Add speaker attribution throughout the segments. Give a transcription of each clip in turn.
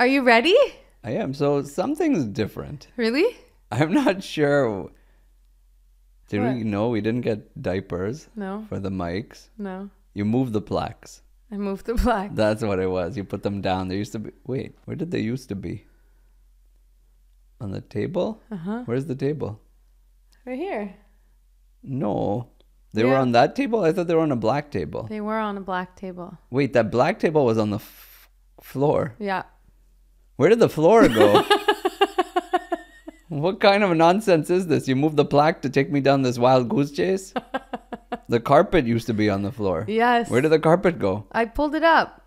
Speaker 1: Are you ready?
Speaker 2: I am. So something's different.
Speaker 1: Really?
Speaker 2: I'm not sure. Did
Speaker 1: What?
Speaker 2: we know we didn't get diapers
Speaker 1: No.
Speaker 2: for the mics?
Speaker 1: No.
Speaker 2: You moved the plaques.
Speaker 1: I moved the black.
Speaker 2: That's what it was. You put them down. There used to be... Wait, where did they used to be? On the table?
Speaker 1: Uh-huh.
Speaker 2: Where's the table?
Speaker 1: Right here.
Speaker 2: No. They were
Speaker 1: Yeah.
Speaker 2: on that table? I thought they were on a black table.
Speaker 1: They were on a black table.
Speaker 2: Wait, that black table was on the floor.
Speaker 1: Yeah.
Speaker 2: Where did the floor go? What kind of nonsense is this? You moved the plaque to take me down this wild goose chase? The carpet used to be on the floor.
Speaker 1: Yes.
Speaker 2: Where did the carpet go?
Speaker 1: I pulled it up.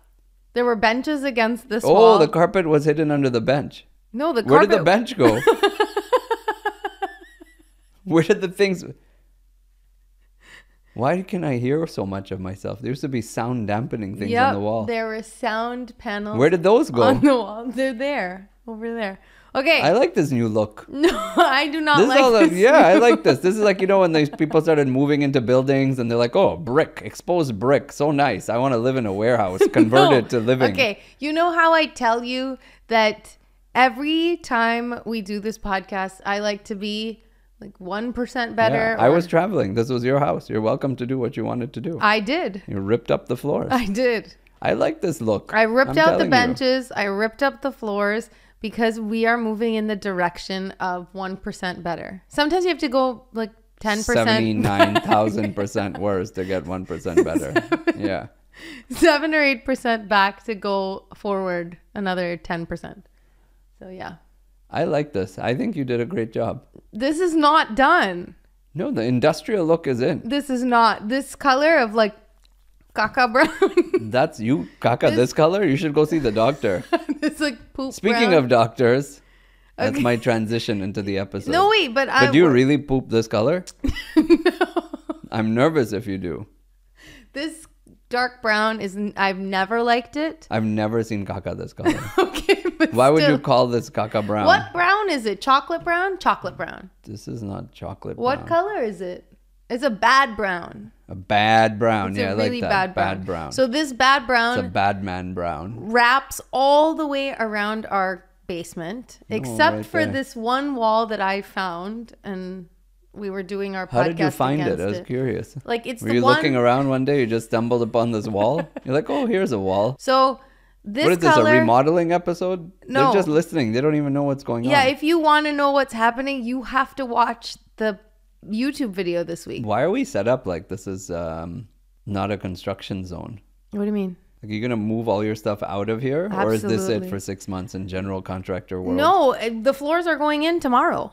Speaker 1: There were benches against this
Speaker 2: Oh,
Speaker 1: wall.
Speaker 2: the carpet was hidden under the bench.
Speaker 1: No, the
Speaker 2: Where
Speaker 1: carpet.
Speaker 2: did the bench go? Where did the things... Why can I hear so much of myself? There used to be sound dampening things on the wall.
Speaker 1: There were sound panels.
Speaker 2: Where did those go?
Speaker 1: On the wall. They're there. Over there. Okay.
Speaker 2: I like this new look.
Speaker 1: No, I do not
Speaker 2: This
Speaker 1: like
Speaker 2: is all
Speaker 1: this.
Speaker 2: yeah, I like this. This is like, you know, when these people started moving into buildings and they're like, oh, brick, exposed brick. So nice. I want to live in a warehouse. Convert it to living.
Speaker 1: Okay. You know how I tell you that every time we do this podcast, I like to be like 1% better.
Speaker 2: Yeah, I was traveling. This was your house. You're welcome to do what you wanted to do.
Speaker 1: I did.
Speaker 2: You ripped up the floors.
Speaker 1: I did.
Speaker 2: I like this look.
Speaker 1: I ripped
Speaker 2: I'm
Speaker 1: out the
Speaker 2: telling you.
Speaker 1: benches. I ripped up the floors because we are moving in the direction of 1% better. Sometimes you have to go like 10%.
Speaker 2: 79,000% worse to get 1% better. Yeah.
Speaker 1: 7 or 8% back to go forward another 10%. So yeah.
Speaker 2: I like this. I think you did a great job.
Speaker 1: This is not done.
Speaker 2: No, the industrial look is in.
Speaker 1: This is not. This color of like caca brown.
Speaker 2: That's you, Kaka, this color? You should go see the doctor.
Speaker 1: It's like poop
Speaker 2: Speaking
Speaker 1: brown.
Speaker 2: of doctors, that's
Speaker 1: Okay.
Speaker 2: my transition into the episode.
Speaker 1: No, wait, but
Speaker 2: But do you really poop this color? I'm nervous if you do.
Speaker 1: This dark brown is, I've never liked it.
Speaker 2: I've never seen Kaka this color.
Speaker 1: Okay, but
Speaker 2: Why would you
Speaker 1: still.
Speaker 2: call this Kaka brown?
Speaker 1: What brown is it? Chocolate brown? Chocolate brown.
Speaker 2: This is not chocolate
Speaker 1: What
Speaker 2: brown.
Speaker 1: color is it? It's a bad brown.
Speaker 2: A bad brown.
Speaker 1: It's
Speaker 2: Yeah,
Speaker 1: a
Speaker 2: I
Speaker 1: really
Speaker 2: like that.
Speaker 1: bad brown.
Speaker 2: brown.
Speaker 1: So this bad
Speaker 2: It's a
Speaker 1: brown
Speaker 2: bad man brown.
Speaker 1: wraps all the way around our basement, except
Speaker 2: right
Speaker 1: for
Speaker 2: there.
Speaker 1: this one wall that I found, and we were doing our podcast.
Speaker 2: How did you find it?
Speaker 1: against
Speaker 2: I was curious.
Speaker 1: Like it's
Speaker 2: Were
Speaker 1: the
Speaker 2: you
Speaker 1: one.
Speaker 2: looking around one day? You just stumbled upon this wall? You're like, oh, here's a wall.
Speaker 1: So this
Speaker 2: What is this,
Speaker 1: color.
Speaker 2: a remodeling episode?
Speaker 1: No.
Speaker 2: They're just listening. They don't even know what's going
Speaker 1: Yeah,
Speaker 2: on.
Speaker 1: if you want to know what's happening, you have to watch the YouTube video this week.
Speaker 2: Why are we set up like this is not a construction zone?
Speaker 1: What do you mean?
Speaker 2: Like, you're going to move all your stuff out of here? Or is this it
Speaker 1: Absolutely.
Speaker 2: for 6 months in general contractor world?
Speaker 1: No, the floors are going in tomorrow,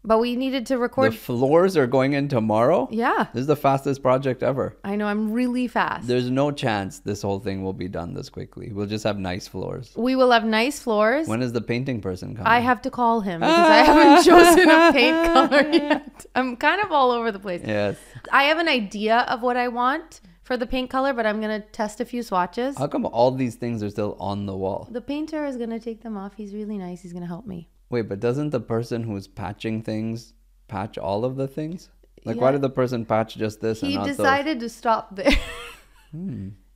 Speaker 1: but we needed to
Speaker 2: The
Speaker 1: record.
Speaker 2: floors are going in tomorrow?
Speaker 1: Yeah,
Speaker 2: This is the fastest project ever.
Speaker 1: I know. I'm really fast.
Speaker 2: There's no chance this whole thing will be done this quickly. We'll just have nice floors.
Speaker 1: We will have nice floors.
Speaker 2: When is the painting person coming?
Speaker 1: I have to call him because I haven't chosen a paint color yet. I'm kind of all over the place.
Speaker 2: Yes.
Speaker 1: I have an idea of what I want for the paint color, but I'm going to test a few swatches.
Speaker 2: How come all these things are still on the wall?
Speaker 1: The painter is going to take them off. He's really nice. He's going to help me.
Speaker 2: Wait, but doesn't the person who's patching things patch all of the things? Like, why
Speaker 1: Yeah.
Speaker 2: did the person patch just this and
Speaker 1: He
Speaker 2: not
Speaker 1: decided to stop there.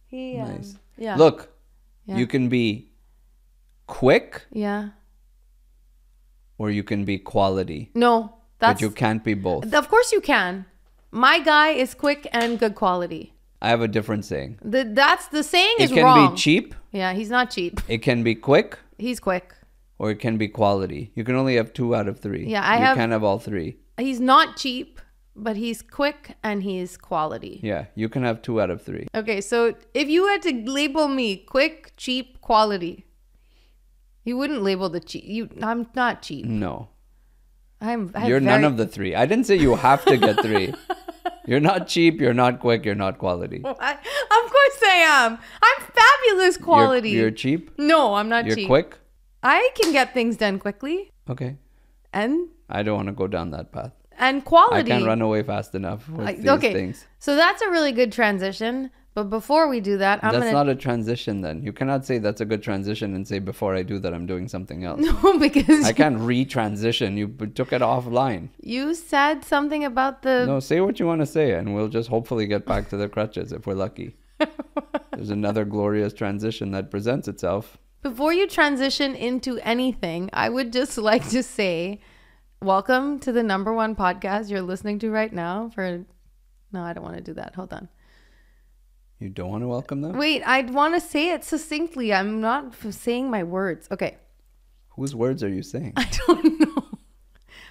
Speaker 1: He,
Speaker 2: those? Nice.
Speaker 1: Yeah.
Speaker 2: Look,
Speaker 1: Yeah.
Speaker 2: you can be quick
Speaker 1: Yeah.
Speaker 2: or you can be quality.
Speaker 1: No, that's.
Speaker 2: But you can't be both.
Speaker 1: Of course you can. My guy is quick and good quality.
Speaker 2: I have a different saying.
Speaker 1: That's the saying
Speaker 2: It
Speaker 1: is
Speaker 2: can
Speaker 1: wrong.
Speaker 2: be cheap,
Speaker 1: Yeah, he's not cheap.
Speaker 2: it can be quick,
Speaker 1: He's quick.
Speaker 2: or it can be quality. You can only have 2 out of 3.
Speaker 1: Yeah,
Speaker 2: You can't have all 3.
Speaker 1: He's not cheap, but he's quick and he's quality.
Speaker 2: Yeah, you can have 2 out of 3.
Speaker 1: Okay, so if you had to label me quick, cheap, quality, you wouldn't label the cheap. I'm not cheap.
Speaker 2: No.
Speaker 1: You're
Speaker 2: You're none of the 3. I didn't say you have to get 3. You're not cheap, you're not quick, you're not quality.
Speaker 1: Of course I am. I'm fabulous quality.
Speaker 2: You're cheap,
Speaker 1: No, I'm not
Speaker 2: you're
Speaker 1: cheap.
Speaker 2: quick.
Speaker 1: I can get things done quickly
Speaker 2: Okay.
Speaker 1: and
Speaker 2: I don't want to go down that path. I
Speaker 1: quality.
Speaker 2: can't run away fast enough with these
Speaker 1: okay,
Speaker 2: things.
Speaker 1: so that's a really good transition. But before we do that,
Speaker 2: That's not a transition then. You cannot say that's a good transition and say before I do that I'm doing something else.
Speaker 1: No, because
Speaker 2: I can't re-transition. You took it offline.
Speaker 1: you said something about the.
Speaker 2: No, say what you want to say and we'll just hopefully get back to the crutches if we're lucky. There's another glorious transition that presents itself.
Speaker 1: Before you transition into anything, I would just like to say, welcome to the #1 podcast you're listening to right now. No, I don't want to do that. Hold on.
Speaker 2: You don't want to welcome them?
Speaker 1: Wait, I'd want to say it succinctly. I'm not saying my words. Okay.
Speaker 2: Whose words are you saying?
Speaker 1: I don't know.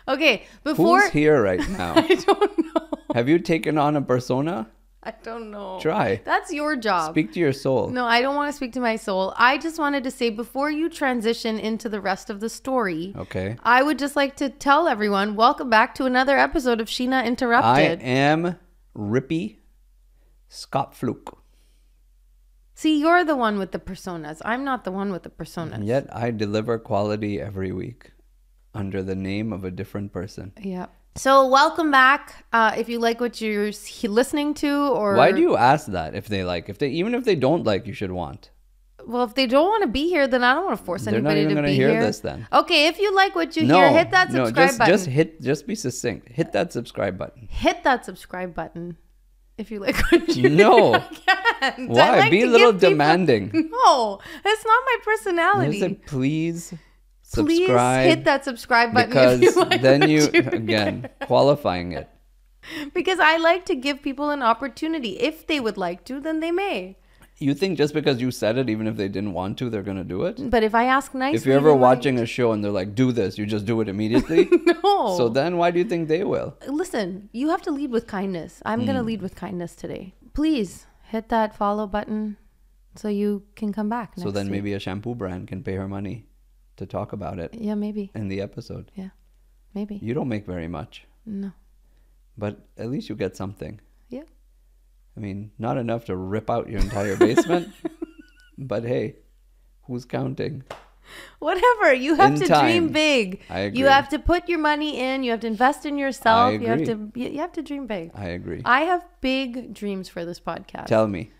Speaker 1: Okay, before...
Speaker 2: Who's here right now?
Speaker 1: I don't know.
Speaker 2: Have you taken on a persona?
Speaker 1: I don't know.
Speaker 2: Try.
Speaker 1: That's your job.
Speaker 2: Speak to your soul.
Speaker 1: No, I don't want to speak to my soul. I just wanted to say, before you transition into the rest of the story,
Speaker 2: Okay.
Speaker 1: I would just like to tell everyone, welcome back to another episode of Sheena Interrupted.
Speaker 2: I am Rippy Scott Fluke.
Speaker 1: See, you're the one with the personas. I'm not the one with the personas.
Speaker 2: And yet I deliver quality every week under the name of a different person.
Speaker 1: Yeah. So welcome back. If you like what you're listening to, or
Speaker 2: why do you ask that? Even if they don't like, you should want.
Speaker 1: Well, if they don't want to be here, then I don't want to force
Speaker 2: They're not
Speaker 1: anybody
Speaker 2: even
Speaker 1: to
Speaker 2: gonna
Speaker 1: be
Speaker 2: hear
Speaker 1: here.
Speaker 2: this then.
Speaker 1: Okay, if you like what you hear, hit that subscribe button.
Speaker 2: Just be succinct. Hit that subscribe button.
Speaker 1: Hit that subscribe button. If you like what you
Speaker 2: No.
Speaker 1: hear. I can't.
Speaker 2: Why?
Speaker 1: I like
Speaker 2: Be a
Speaker 1: to
Speaker 2: little
Speaker 1: give people-
Speaker 2: demanding.
Speaker 1: No, that's not my personality.
Speaker 2: I said, please
Speaker 1: Please
Speaker 2: subscribe.
Speaker 1: hit that subscribe button
Speaker 2: Because
Speaker 1: if you like
Speaker 2: then
Speaker 1: what
Speaker 2: you,
Speaker 1: hear.
Speaker 2: again, qualifying it.
Speaker 1: Because I like to give people an opportunity. If they would like to, then they may.
Speaker 2: You think just because you said it, even if they didn't want to, they're going to do it?
Speaker 1: But if I ask nicely,
Speaker 2: If you're ever
Speaker 1: they might.
Speaker 2: watching a show and they're like, do this, you just do it immediately?
Speaker 1: No.
Speaker 2: So then why do you think they will?
Speaker 1: Listen, you have to lead with kindness. I'm going to lead with kindness today. Please hit that follow button so you can come back next
Speaker 2: So then
Speaker 1: week.
Speaker 2: maybe a shampoo brand can pay her money to talk about it
Speaker 1: Yeah, maybe.
Speaker 2: in the episode.
Speaker 1: Yeah, maybe.
Speaker 2: You don't make very much,
Speaker 1: No.
Speaker 2: but at least you get something.
Speaker 1: Yeah.
Speaker 2: I mean, not enough to rip out your entire basement, but hey, who's counting?
Speaker 1: Whatever. You have
Speaker 2: In
Speaker 1: to
Speaker 2: time.
Speaker 1: dream big.
Speaker 2: I agree.
Speaker 1: You have to put your money in. You have to invest in yourself.
Speaker 2: I agree.
Speaker 1: You have to dream big.
Speaker 2: I agree.
Speaker 1: I have big dreams for this podcast.
Speaker 2: Tell me.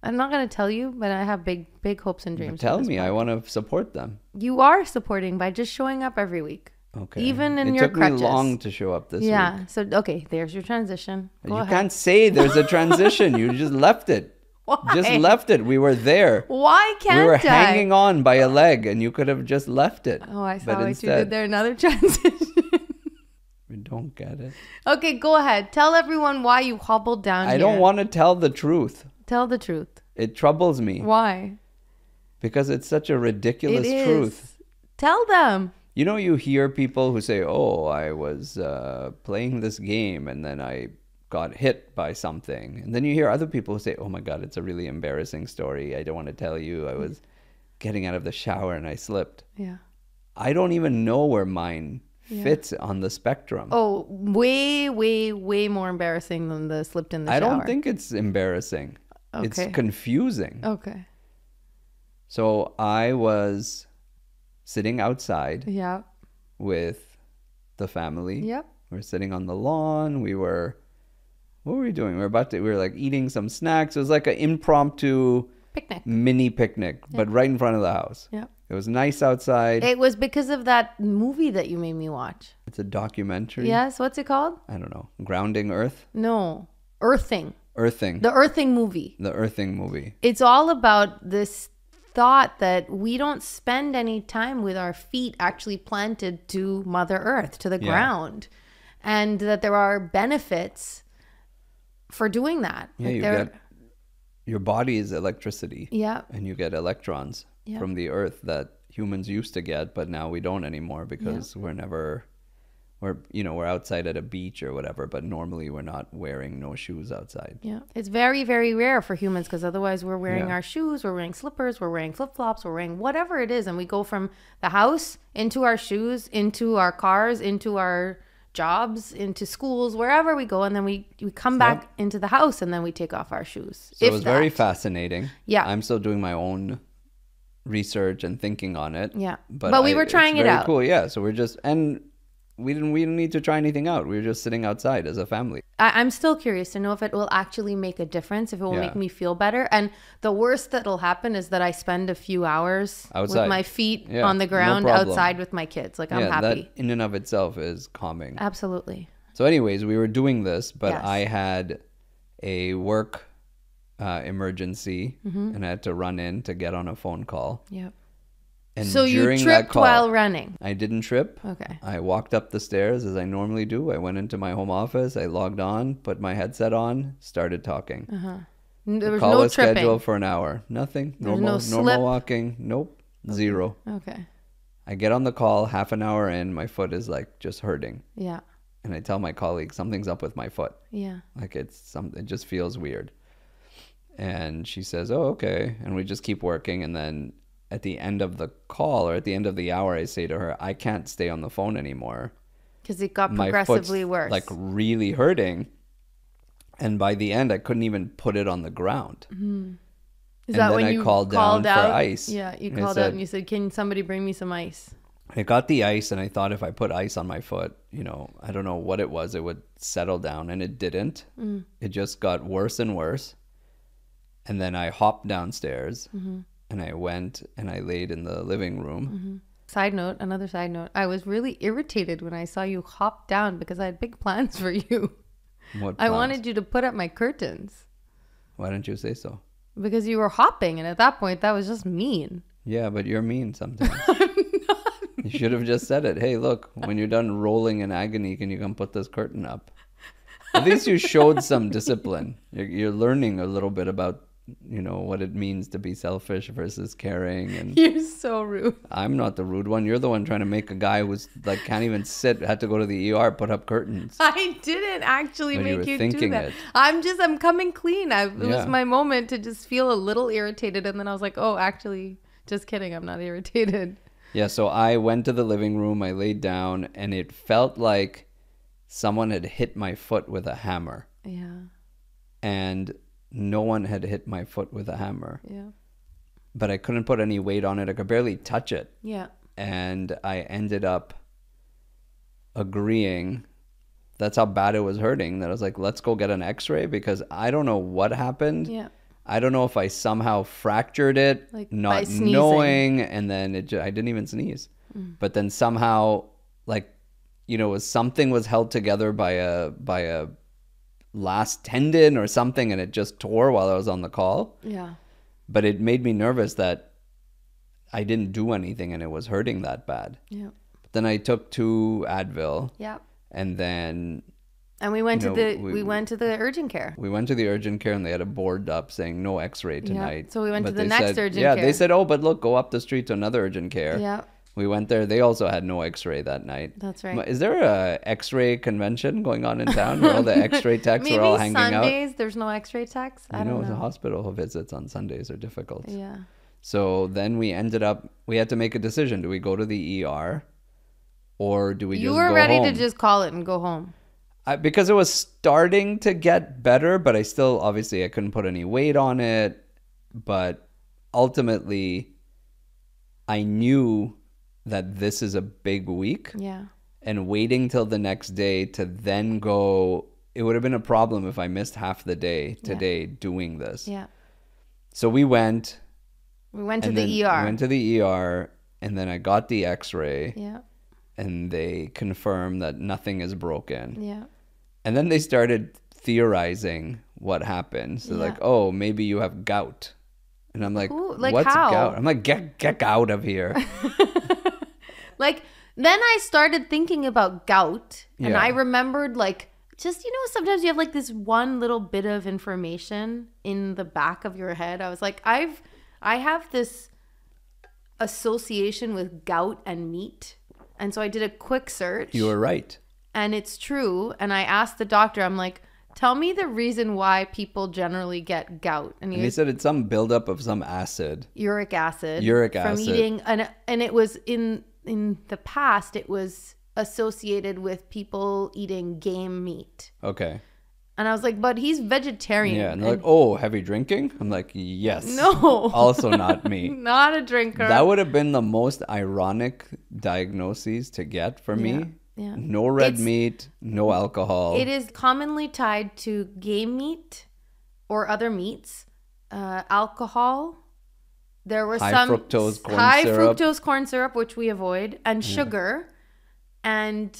Speaker 1: I'm not going to tell you, but I have big hopes and dreams.
Speaker 2: Tell
Speaker 1: for this
Speaker 2: me. I
Speaker 1: podcast.
Speaker 2: want to support them.
Speaker 1: You are supporting by just showing up every week.
Speaker 2: Okay.
Speaker 1: Even in
Speaker 2: it
Speaker 1: your
Speaker 2: took
Speaker 1: crutches.
Speaker 2: me long to show up this week.
Speaker 1: Yeah. So, okay, there's your transition. Go
Speaker 2: You
Speaker 1: ahead.
Speaker 2: can't say there's a transition. You just left it.
Speaker 1: Why?
Speaker 2: Just left it. We were there.
Speaker 1: Why can't
Speaker 2: We were
Speaker 1: I?
Speaker 2: hanging on by a leg and you could have just left it.
Speaker 1: Oh, I saw
Speaker 2: But
Speaker 1: what you
Speaker 2: instead,
Speaker 1: did there. Another transition.
Speaker 2: we don't get it.
Speaker 1: Okay, go ahead. Tell everyone why you hobbled down
Speaker 2: I
Speaker 1: here.
Speaker 2: don't want to tell the truth.
Speaker 1: Tell the truth.
Speaker 2: It troubles me
Speaker 1: Why?
Speaker 2: because it's such a ridiculous
Speaker 1: It is.
Speaker 2: truth.
Speaker 1: Tell them.
Speaker 2: You know, you hear people who say, oh, I was playing this game and then I got hit by something. And then you hear other people who say, oh my God, it's a really embarrassing story. I don't want to tell you. I was getting out of the shower and I slipped.
Speaker 1: Yeah.
Speaker 2: I don't even know where mine fits on the spectrum.
Speaker 1: Oh, way, way, way more embarrassing than the slipped in the shower.
Speaker 2: I don't think it's embarrassing. It's
Speaker 1: Okay.
Speaker 2: confusing.
Speaker 1: Okay.
Speaker 2: So I was sitting outside
Speaker 1: Yeah.
Speaker 2: with the family.
Speaker 1: Yep.
Speaker 2: We were sitting on the lawn. What were we doing? We were like eating some snacks. It was like an impromptu
Speaker 1: Picnic.
Speaker 2: mini picnic, but right in front of the house.
Speaker 1: Yeah.
Speaker 2: It was nice outside.
Speaker 1: It was because of that movie that you made me watch.
Speaker 2: It's a documentary.
Speaker 1: Yes. What's it called?
Speaker 2: I don't know. Grounding Earth?
Speaker 1: No. Earthing.
Speaker 2: Earthing.
Speaker 1: The Earthing movie.
Speaker 2: The Earthing movie.
Speaker 1: It's all about this thought that we don't spend any time with our feet actually planted to Mother Earth, to the ground, and that there are benefits for doing that.
Speaker 2: Yeah,
Speaker 1: Like
Speaker 2: you
Speaker 1: there-
Speaker 2: get your body is electricity.
Speaker 1: Yeah.
Speaker 2: And you get electrons from the earth that humans used to get, but now we don't anymore because we're outside at a beach or whatever, but normally we're not wearing no shoes outside.
Speaker 1: Yeah. It's very, very rare for humans because otherwise we're wearing
Speaker 2: Yeah.
Speaker 1: our shoes, we're wearing slippers, we're wearing flip-flops, we're wearing whatever it is. And we go from the house into our shoes, into our cars, into our jobs, into schools, wherever we go. And then we come back into the house and then we take off our shoes.
Speaker 2: So it was very fascinating.
Speaker 1: Yeah.
Speaker 2: I'm still doing my own research and thinking on it.
Speaker 1: Yeah. But we were trying
Speaker 2: it's
Speaker 1: it
Speaker 2: very
Speaker 1: out.
Speaker 2: Cool. Yeah. So we didn't need to try anything out. We were just sitting outside as a family.
Speaker 1: I'm still curious to know if it will actually make a difference, if it will make me feel better. And the worst that'll happen is that I spend a few hours
Speaker 2: Outside.
Speaker 1: with my feet
Speaker 2: Yeah,
Speaker 1: on the
Speaker 2: no
Speaker 1: ground
Speaker 2: problem.
Speaker 1: outside with my kids. Like, I'm
Speaker 2: yeah,
Speaker 1: happy.
Speaker 2: that in and of itself is calming.
Speaker 1: Absolutely.
Speaker 2: So anyways, we were doing this, but
Speaker 1: Yes.
Speaker 2: I had a work emergency
Speaker 1: Mm-hmm.
Speaker 2: and I had to run in to get on a phone call.
Speaker 1: Yep.
Speaker 2: And
Speaker 1: So you
Speaker 2: during that
Speaker 1: tripped
Speaker 2: call,
Speaker 1: while running.
Speaker 2: I didn't trip.
Speaker 1: Okay.
Speaker 2: I walked up the stairs as I normally do. I went into my home office. I logged on, put my headset on, started talking.
Speaker 1: There
Speaker 2: The
Speaker 1: was
Speaker 2: call
Speaker 1: no
Speaker 2: was
Speaker 1: tripping.
Speaker 2: scheduled for an hour. Nothing.
Speaker 1: There was
Speaker 2: Normal,
Speaker 1: no slip?
Speaker 2: normal walking. Nope. Zero.
Speaker 1: Okay.
Speaker 2: I get on the call, half an hour in, my foot is like just hurting.
Speaker 1: Yeah.
Speaker 2: And I tell my colleague, something's up with my foot.
Speaker 1: Yeah.
Speaker 2: Like it just feels weird. And she says, oh, okay. And we just keep working. And then at the end of the call or at the end of the hour, I say to her, I can't stay on the phone anymore.
Speaker 1: Because it got
Speaker 2: My
Speaker 1: progressively
Speaker 2: foot's
Speaker 1: worse.
Speaker 2: like really hurting. And by the end, I couldn't even put it on the ground.
Speaker 1: Is
Speaker 2: And
Speaker 1: that
Speaker 2: then
Speaker 1: when
Speaker 2: I
Speaker 1: you
Speaker 2: called down for
Speaker 1: out?
Speaker 2: ice.
Speaker 1: Yeah, you
Speaker 2: And I
Speaker 1: called
Speaker 2: said-
Speaker 1: out and you said, "Can somebody bring me some ice?"
Speaker 2: I got the ice and I thought if I put ice on my foot, I don't know what it was, it would settle down, and it didn't. It just got worse and worse. And then I hopped downstairs and I went and I laid in the living room.
Speaker 1: Another side note. I was really irritated when I saw you hop down because I had big plans for you.
Speaker 2: What
Speaker 1: I
Speaker 2: plans?
Speaker 1: wanted you to put up my curtains
Speaker 2: Why didn't you say so?
Speaker 1: because you were hopping, and at that point, that was just mean.
Speaker 2: Yeah, but you're mean sometimes. You should have just said it. Hey, look, when you're done rolling in agony, can you come put this curtain up? At least you showed some discipline. You're learning a little bit about, what it means to be selfish versus caring. And
Speaker 1: You're so rude.
Speaker 2: I'm not the rude one. You're the one trying to make a guy who's like can't even sit, had to go to the ER, put up curtains.
Speaker 1: I didn't actually
Speaker 2: But you
Speaker 1: make
Speaker 2: were
Speaker 1: you do
Speaker 2: thinking
Speaker 1: that.
Speaker 2: it.
Speaker 1: I'm coming clean. It
Speaker 2: Yeah.
Speaker 1: was my moment to just feel a little irritated, and then I was like, oh, actually, just kidding. I'm not irritated.
Speaker 2: Yeah, so I went to the living room, I laid down, and it felt like someone had hit my foot with a hammer.
Speaker 1: Yeah.
Speaker 2: And no one had hit my foot with a hammer.
Speaker 1: Yeah.
Speaker 2: But I couldn't put any weight on it. I could barely touch it.
Speaker 1: Yeah.
Speaker 2: And I ended up agreeing. That's how bad it was hurting. That I was like, let's go get an x-ray because I don't know what happened.
Speaker 1: Yeah.
Speaker 2: I don't know if I somehow fractured it,
Speaker 1: Like by
Speaker 2: not
Speaker 1: sneezing.
Speaker 2: knowing, and then I didn't even sneeze. But then somehow, something was held together by a last tendon or something, and it just tore while I was on the call.
Speaker 1: Yeah.
Speaker 2: But it made me nervous that I didn't do anything and it was hurting that bad.
Speaker 1: Yeah.
Speaker 2: Then I took 2 Advil,
Speaker 1: Yeah.
Speaker 2: and then
Speaker 1: And we went
Speaker 2: You
Speaker 1: to
Speaker 2: know,
Speaker 1: the we went to the urgent care.
Speaker 2: we went to the urgent care and they had a board up saying no x-ray tonight.
Speaker 1: So we went to
Speaker 2: But
Speaker 1: the
Speaker 2: they
Speaker 1: next
Speaker 2: said,
Speaker 1: urgent
Speaker 2: Yeah,
Speaker 1: care.
Speaker 2: they said, oh, but look, go up the street to another urgent care.
Speaker 1: Yeah.
Speaker 2: We went there. They also had no x-ray that night.
Speaker 1: That's right.
Speaker 2: Is there a x-ray convention going on in town where all the x-ray techs
Speaker 1: Maybe
Speaker 2: are all hanging out?
Speaker 1: Sundays there's no x-ray techs. I don't
Speaker 2: The
Speaker 1: know.
Speaker 2: hospital visits on Sundays are difficult.
Speaker 1: Yeah.
Speaker 2: So then we had to make a decision. Do we go to the ER or do we
Speaker 1: You
Speaker 2: just
Speaker 1: were
Speaker 2: go
Speaker 1: ready
Speaker 2: home?
Speaker 1: to just call it and go home.
Speaker 2: Because it was starting to get better, but I still, obviously, I couldn't put any weight on it. But ultimately, I knew that this is a big week.
Speaker 1: Yeah.
Speaker 2: And waiting till the next day to then go, it would have been a problem if I missed half the day today doing this.
Speaker 1: Yeah.
Speaker 2: So we went.
Speaker 1: We went to
Speaker 2: and
Speaker 1: the
Speaker 2: then
Speaker 1: ER.
Speaker 2: We went to the ER, and then I got the x-ray.
Speaker 1: Yeah.
Speaker 2: And they confirmed that nothing is broken.
Speaker 1: Yeah.
Speaker 2: And then they started theorizing what happened. So like, oh, maybe you have gout. And I'm like,
Speaker 1: Ooh, like
Speaker 2: what's
Speaker 1: how?
Speaker 2: gout? I'm like, get out of here.
Speaker 1: Like, then I started thinking about gout, and
Speaker 2: Yeah.
Speaker 1: I remembered, like, just, sometimes you have like this one little bit of information in the back of your head. I was like, I have this association with gout and meat. And so I did a quick search.
Speaker 2: You were right.
Speaker 1: And it's true. And I asked the doctor, I'm like, tell me the reason why people generally get gout. And
Speaker 2: And he said it's some buildup of some acid.
Speaker 1: uric acid.
Speaker 2: Uric
Speaker 1: from
Speaker 2: acid.
Speaker 1: eating, and it was in the past, it was associated with people eating game meat.
Speaker 2: Okay.
Speaker 1: And I was like, but he's vegetarian.
Speaker 2: Yeah. And they're like, oh, heavy drinking? I'm like, yes.
Speaker 1: No.
Speaker 2: Also not me.
Speaker 1: Not a drinker.
Speaker 2: That would have been the most ironic diagnoses to get for me.
Speaker 1: Yeah.
Speaker 2: No red
Speaker 1: It's-
Speaker 2: meat, no alcohol.
Speaker 1: It is commonly tied to game meat or other meats, alcohol. There was
Speaker 2: High
Speaker 1: some
Speaker 2: fructose corn
Speaker 1: high
Speaker 2: syrup.
Speaker 1: fructose corn syrup, which we avoid, and sugar, and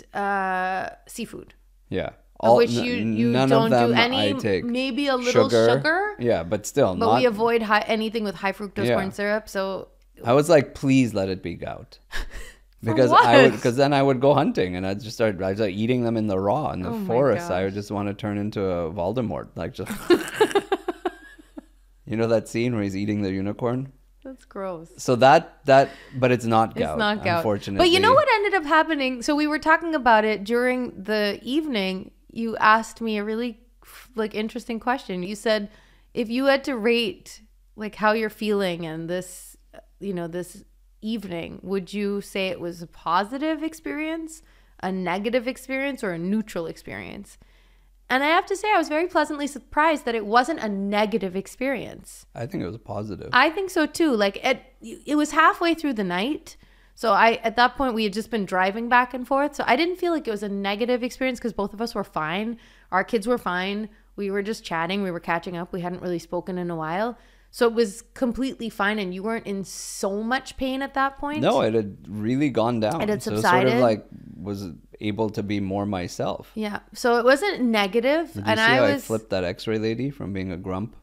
Speaker 1: seafood.
Speaker 2: Yeah.
Speaker 1: Of which you
Speaker 2: none
Speaker 1: don't
Speaker 2: of them
Speaker 1: do any,
Speaker 2: I take.
Speaker 1: maybe a little sugar,
Speaker 2: Yeah, but still
Speaker 1: but
Speaker 2: not.
Speaker 1: we avoid anything with high fructose
Speaker 2: Yeah.
Speaker 1: corn syrup. So
Speaker 2: I was like, please let it be gout.
Speaker 1: For
Speaker 2: Because
Speaker 1: what?
Speaker 2: because then I would go hunting and I was like eating them in the raw in the
Speaker 1: Oh my
Speaker 2: forest. I would
Speaker 1: gosh.
Speaker 2: just want to turn into a Voldemort, like just you know that scene where he's eating the unicorn.
Speaker 1: That's gross.
Speaker 2: So but it's not gout.
Speaker 1: It's not gout.
Speaker 2: Unfortunately.
Speaker 1: But you know what ended up happening? So we were talking about it during the evening. You asked me a really like interesting question. You said if you had to rate like how you're feeling and this, this evening, would you say it was a positive experience, a negative experience, or a neutral experience? And I have to say I was very pleasantly surprised that it wasn't a negative experience.
Speaker 2: I think it was positive.
Speaker 1: I think so too. Like it was halfway through the night. So at that point we had just been driving back and forth. So I didn't feel like it was a negative experience because both of us were fine. Our kids were fine. We were just chatting. We were catching up. We hadn't really spoken in a while. So it was completely fine. And you weren't in so much pain at that point.
Speaker 2: No, it had really gone down.
Speaker 1: It had
Speaker 2: So
Speaker 1: subsided.
Speaker 2: sort of like was able to be more myself.
Speaker 1: Yeah. So it wasn't negative.
Speaker 2: Did you see how I flipped that X-ray lady from being a grump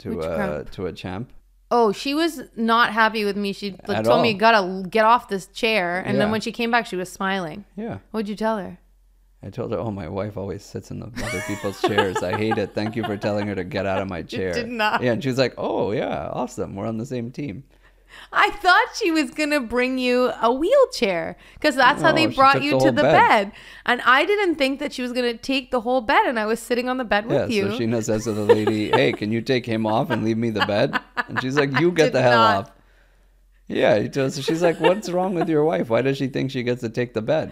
Speaker 1: Which grump?
Speaker 2: to a champ?
Speaker 1: Oh, she was not happy with me. She
Speaker 2: At
Speaker 1: told me,
Speaker 2: all.
Speaker 1: you gotta get off this chair. And then
Speaker 2: Yeah.
Speaker 1: when she came back, she was smiling.
Speaker 2: Yeah.
Speaker 1: What'd you tell her?
Speaker 2: I told her, oh, my wife always sits in the other people's chairs. I hate it. Thank you for telling her to get out of my chair.
Speaker 1: did not.
Speaker 2: Yeah, and she was like, oh, yeah, awesome. We're on the same team.
Speaker 1: I thought she was gonna bring you a wheelchair because that's how they
Speaker 2: No, she
Speaker 1: brought
Speaker 2: took
Speaker 1: you
Speaker 2: the
Speaker 1: to
Speaker 2: whole
Speaker 1: the
Speaker 2: bed.
Speaker 1: bed. And I didn't think that she was gonna take the whole bed, and I was sitting on the bed
Speaker 2: Yeah,
Speaker 1: with you.
Speaker 2: so Sheena says to the lady, hey, can you take him off and leave me the bed? And she's like, you get
Speaker 1: did
Speaker 2: the hell
Speaker 1: not.
Speaker 2: off. Yeah, so she's like, what's wrong with your wife? Why does she think she gets to take the bed?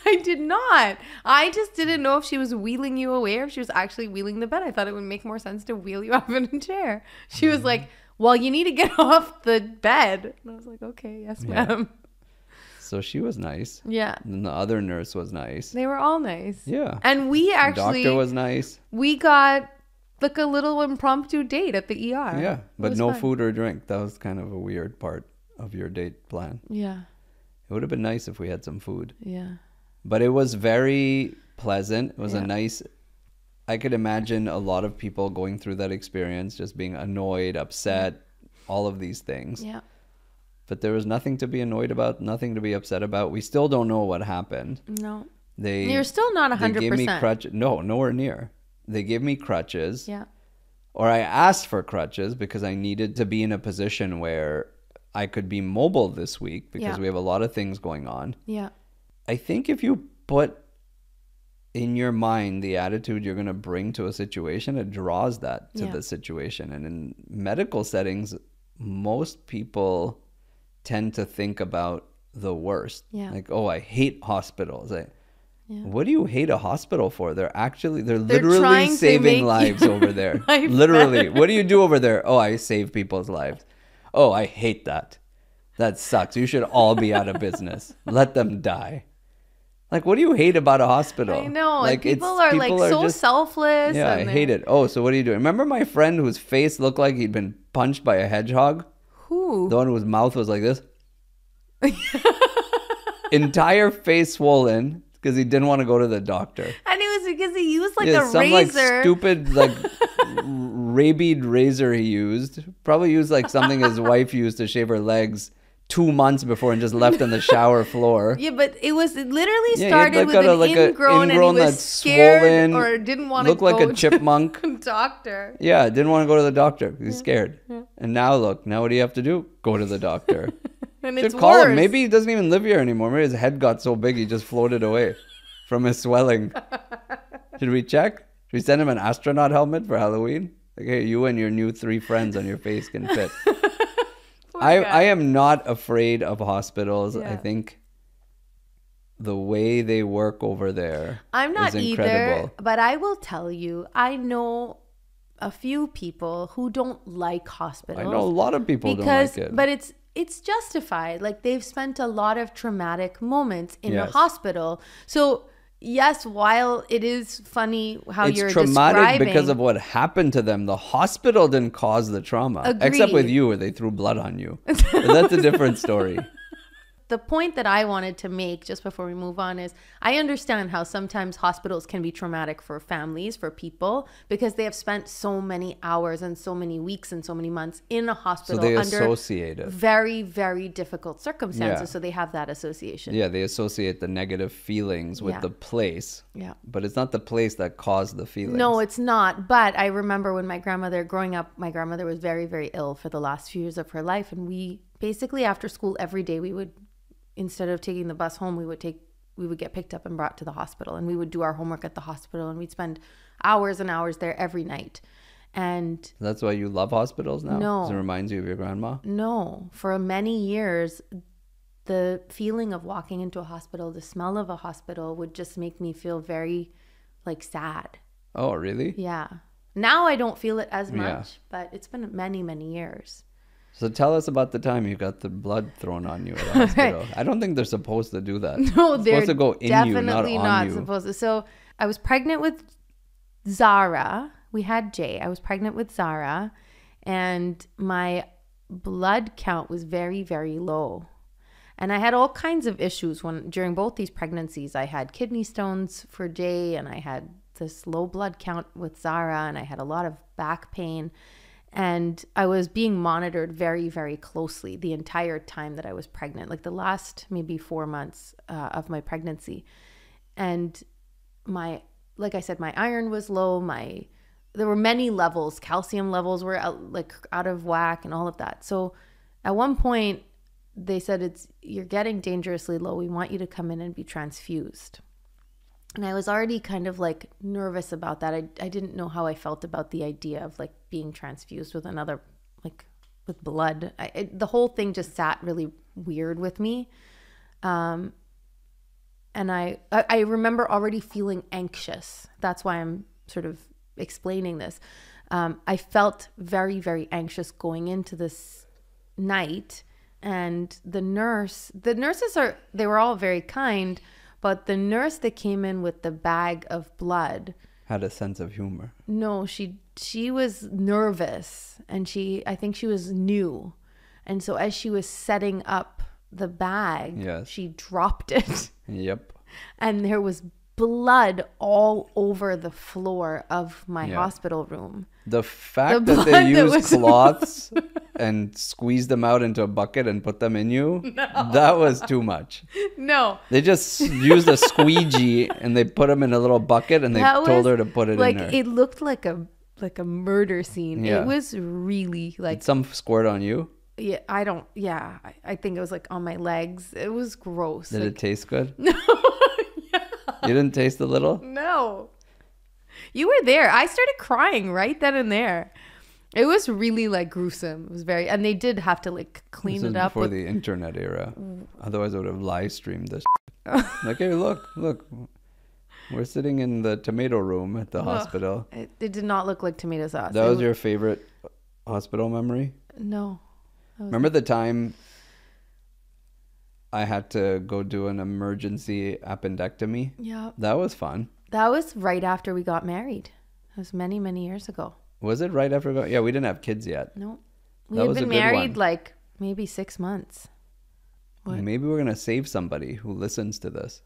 Speaker 1: I did not. I just didn't know if she was wheeling you away or if she was actually wheeling the bed. I thought it would make more sense to wheel you off in a chair. She was like, well, you need to get off the bed. And I was like, okay, yes,
Speaker 2: Yeah.
Speaker 1: ma'am.
Speaker 2: So she was nice.
Speaker 1: Yeah.
Speaker 2: And the other nurse was nice.
Speaker 1: They were all nice.
Speaker 2: Yeah.
Speaker 1: And we
Speaker 2: The
Speaker 1: actually,
Speaker 2: doctor was nice.
Speaker 1: we got like a little impromptu date at the ER.
Speaker 2: Yeah,
Speaker 1: It
Speaker 2: but
Speaker 1: was
Speaker 2: no
Speaker 1: fun.
Speaker 2: food or drink. That was kind of a weird part of your date plan.
Speaker 1: Yeah.
Speaker 2: It would have been nice if we had some food.
Speaker 1: Yeah.
Speaker 2: But it was very pleasant. It was
Speaker 1: Yeah.
Speaker 2: a nice... I could imagine a lot of people going through that experience, just being annoyed, upset, all of these things.
Speaker 1: Yeah.
Speaker 2: But there was nothing to be annoyed about, nothing to be upset about. We still don't know what happened.
Speaker 1: No.
Speaker 2: They
Speaker 1: You're still not
Speaker 2: They
Speaker 1: 100%.
Speaker 2: gave me crutches. No, nowhere near. They gave me crutches.
Speaker 1: Yeah.
Speaker 2: Or I asked for crutches because I needed to be in a position where I could be mobile this week because
Speaker 1: Yeah.
Speaker 2: we have a lot of things going on.
Speaker 1: Yeah.
Speaker 2: I think if you put in your mind the attitude you're going to bring to a situation, it draws that to
Speaker 1: Yeah.
Speaker 2: the situation. And in medical settings, most people tend to think about the worst.
Speaker 1: Yeah.
Speaker 2: Like, oh, I hate hospitals.
Speaker 1: Yeah.
Speaker 2: What do you hate a hospital for? They're
Speaker 1: They're
Speaker 2: literally
Speaker 1: trying to
Speaker 2: saving
Speaker 1: make
Speaker 2: lives
Speaker 1: your
Speaker 2: over there.
Speaker 1: life
Speaker 2: Literally.
Speaker 1: better.
Speaker 2: What do you do over there? Oh, I save people's lives. Oh, I hate that. That sucks. You should all be out of business. Let them die. Like, what do you hate about a hospital?
Speaker 1: I know.
Speaker 2: Like,
Speaker 1: and people are like so
Speaker 2: just,
Speaker 1: selfless.
Speaker 2: yeah, I
Speaker 1: and
Speaker 2: hate it. Oh, so what are you doing? Remember my friend whose face looked like he'd been punched by a hedgehog?
Speaker 1: Who?
Speaker 2: The one whose mouth was like this? Entire face swollen because he didn't want to go to the doctor.
Speaker 1: And it was because he used like
Speaker 2: Yeah,
Speaker 1: a
Speaker 2: some
Speaker 1: razor.
Speaker 2: like stupid like rabied razor he used. Probably used like something his wife used to shave her legs 2 months before and just left on the shower floor.
Speaker 1: Yeah, but it literally
Speaker 2: Yeah, he had,
Speaker 1: started
Speaker 2: like,
Speaker 1: with
Speaker 2: got
Speaker 1: an
Speaker 2: a- like a
Speaker 1: ingrown, and he
Speaker 2: ingrown
Speaker 1: was
Speaker 2: that's
Speaker 1: scared
Speaker 2: swollen,
Speaker 1: or didn't want to
Speaker 2: looked like
Speaker 1: go
Speaker 2: a chipmunk.
Speaker 1: to the doctor.
Speaker 2: Yeah, didn't want to go to the doctor 'cause he's scared. And now look, now what do you have to do? Go to the doctor.
Speaker 1: And
Speaker 2: Should
Speaker 1: it's
Speaker 2: call
Speaker 1: worse.
Speaker 2: him. Maybe he doesn't even live here anymore. Maybe his head got so big he just floated away from his swelling. Should we check? Should we send him an astronaut helmet for Halloween? Like, hey, you and your new 3 friends on your face can fit. I am not afraid of hospitals.
Speaker 1: Yeah.
Speaker 2: I think the way they work over there
Speaker 1: I'm not
Speaker 2: is
Speaker 1: either,
Speaker 2: incredible.
Speaker 1: but I will tell you, I know a few people who don't like hospitals.
Speaker 2: I know a lot of people
Speaker 1: because,
Speaker 2: don't like it.
Speaker 1: but it's justified. Like they've spent a lot of traumatic moments in a
Speaker 2: Yes.
Speaker 1: hospital. So yes, while it is funny how
Speaker 2: It's
Speaker 1: you're
Speaker 2: traumatic
Speaker 1: describing,
Speaker 2: because of what happened to them. The hospital didn't cause the trauma. Except with
Speaker 1: Agreed.
Speaker 2: you where they threw blood on you. But that's a different story.
Speaker 1: the point that I wanted to make just before we move on is I understand how sometimes hospitals can be traumatic for families, for people, because they have spent so many hours and so many weeks and so many months in a hospital
Speaker 2: So they
Speaker 1: under
Speaker 2: associate it.
Speaker 1: very, very difficult circumstances.
Speaker 2: Yeah.
Speaker 1: So they have that association.
Speaker 2: Yeah, they associate the negative feelings with
Speaker 1: Yeah.
Speaker 2: the place.
Speaker 1: Yeah.
Speaker 2: But it's not the place that caused the feelings.
Speaker 1: No, it's not. But I remember when my grandmother, growing up, my grandmother was very, very ill for the last few years of her life. And we basically, after school every day, we would, instead of taking the bus home, we would get picked up and brought to the hospital, and we would do our homework at the hospital, and we'd spend hours and hours there every night. And
Speaker 2: That's why you love hospitals now?
Speaker 1: No.
Speaker 2: 'Cause it reminds you of your grandma?
Speaker 1: no, for many years, the feeling of walking into a hospital, the smell of a hospital would just make me feel very like sad.
Speaker 2: Oh, really?
Speaker 1: Yeah. Now I don't feel it as much,
Speaker 2: Yeah.
Speaker 1: but it's been many, many years.
Speaker 2: So tell us about the time you got the blood thrown on you at the hospital. I don't think they're supposed to do that.
Speaker 1: No,
Speaker 2: It's
Speaker 1: they're
Speaker 2: supposed to go in
Speaker 1: definitely
Speaker 2: you, not
Speaker 1: not
Speaker 2: on you.
Speaker 1: supposed to. So I was pregnant with Zara. We had Jay. I was pregnant with Zara, and my blood count was very, very low. And I had all kinds of issues during both these pregnancies. I had kidney stones for Jay, and I had this low blood count with Zara, and I had a lot of back pain. And I was being monitored very, very closely the entire time that I was pregnant, like the last maybe 4 months of my pregnancy. And like I said, my iron was low. There were many levels. Calcium levels were out of whack and all of that. So at one point, they said, you're getting dangerously low. We want you to come in and be transfused. And I was already kind of like nervous about that. I didn't know how I felt about the idea of like being transfused with another, like with blood. The whole thing just sat really weird with me. And I remember already feeling anxious. That's why I'm sort of explaining this. I felt very, very anxious going into this night. And the nurses they were all very kind, but the nurse that came in with the bag of blood
Speaker 2: Had a sense of humor.
Speaker 1: no, she was nervous, and I think she was new. And so as she was setting up the bag,
Speaker 2: Yes.
Speaker 1: she dropped it.
Speaker 2: Yep.
Speaker 1: And there was blood all over the floor of my
Speaker 2: Yeah.
Speaker 1: hospital room.
Speaker 2: The fact
Speaker 1: The
Speaker 2: that they
Speaker 1: blood that
Speaker 2: used
Speaker 1: was-
Speaker 2: cloths and squeezed them out into a bucket and put them in you, that was too much.
Speaker 1: No.
Speaker 2: They just used a squeegee and they put them in a little bucket and they told her to put it in there.
Speaker 1: It looked like a murder scene.
Speaker 2: Yeah.
Speaker 1: It was really like,
Speaker 2: Did some squirt on you?
Speaker 1: yeah, I think it was like on my legs. It was gross.
Speaker 2: Did
Speaker 1: Like,
Speaker 2: it taste good?
Speaker 1: No.
Speaker 2: You didn't taste a little?
Speaker 1: No. You were there. I started crying right then and there. It was really like gruesome. It was very, and they did have to like clean
Speaker 2: This
Speaker 1: it
Speaker 2: is
Speaker 1: up.
Speaker 2: before the internet era. Otherwise, I would have live streamed this. Like, hey, look. We're sitting in the tomato room at the hospital.
Speaker 1: It did not look like tomato sauce.
Speaker 2: That was your favorite hospital memory?
Speaker 1: No.
Speaker 2: Remember the time I had to go do an emergency appendectomy?
Speaker 1: Yeah.
Speaker 2: That was fun.
Speaker 1: That was right after we got married. That was many, many years ago.
Speaker 2: Was it right after? Yeah, we didn't have kids yet.
Speaker 1: No. We
Speaker 2: That
Speaker 1: had
Speaker 2: was a
Speaker 1: been
Speaker 2: good
Speaker 1: married
Speaker 2: one.
Speaker 1: like maybe 6 months. What?
Speaker 2: Maybe we're going to save somebody who listens to this.